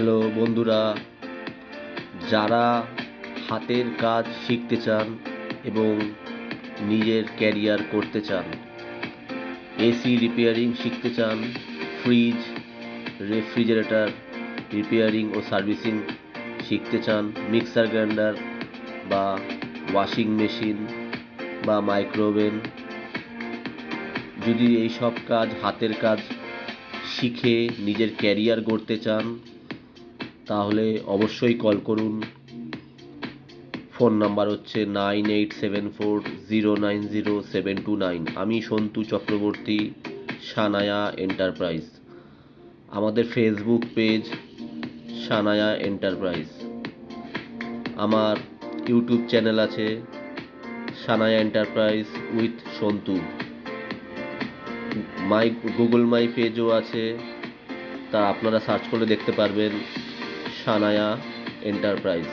Hello বন্ধুরা, যারা হাতের কাজ শিখতে চান এবং নিজের ক্যারিয়ার করতে চান, এসি রিপেয়ারিং শিখতে চান, ফ্রিজ, রেফ্রিজারেটর রিপেয়ারিং ও সার্ভিসিং শিখতে চান, মিক্সার গ্রাইন্ডার বা ওয়াশিং মেশিন বা মাইক্রোওভেন, যদি এই সব কাজ হাতের কাজ শিখে নিজের ক্যারিয়ার গড়তে চান তাহলে অবশ্যই কল করুন। ফোন নাম্বার হচ্ছে 9874090729। আমি সন্তু চক্রবর্তী, সানায়া এন্টারপ্রাইজ। আমাদের ফেসবুক পেজ সানায়া এন্টারপ্রাইজ। আমার ইউটিউব চ্যানেল আছে Sanaya enterprise with Santu. Google my পেজও আছে, তা আপনারা সার্চ করে দেখতে পারবেন সানায়া এন্টারপ্রাইজ।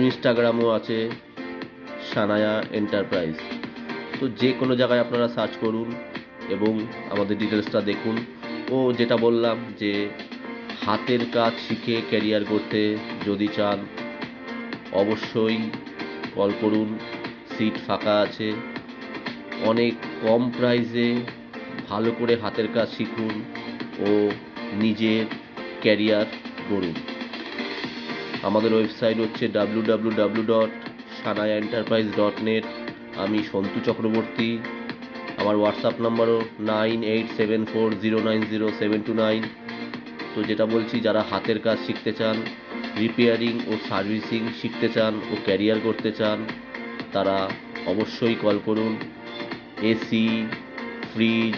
ইনস্টাগ্রামও আছে সানায়া এন্টারপ্রাইজ। তো যে কোনো জায়গায় আপনারা সার্চ করুন এবং আমাদের ডিটেলসটা দেখুন। ও যেটা বললাম যে হাতের কাজ শিখে ক্যারিয়ার করতে যদি চান অবশ্যই কল করুন, সিট ফাঁকা আছে। অনেক কম প্রাইসে ভালো করে হাতের কাজ শিখুন ও নিজের ক্যারিয়ার গড়ুন। আমাদের ওয়েবসাইট হচ্ছে www.sanayaenterprise.net। আমি সন্তু চক্রবর্তী। আমার হোয়াটসঅ্যাপ নাম্বারও 9874090729। তো যেটা বলছি, যারা হাতের কাজ শিখতে চান, রিপেয়ারিং ও সার্ভিসিং শিখতে চান ও ক্যারিয়ার করতে চান, তারা অবশ্যই কল করুন। AC, fridge,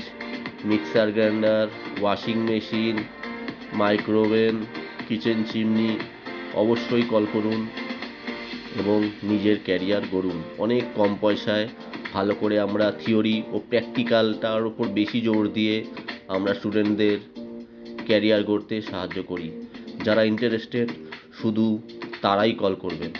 mixer grinder, washing machine, microoven, kitchen chimney অবশ্যই কল করুন এবং নিজের ক্যারিয়ার গড়ুন। অনেক কম পয়সায় ভালো করে আমরা থিওরি ও প্র্যাকটিক্যালটার উপর বেশি জোর দিয়ে আমরা স্টুডেন্টদের ক্যারিয়ার গড়তে সাহায্য করি। যারা ইন্টারেস্টেড শুধু তারাই কল করবেন।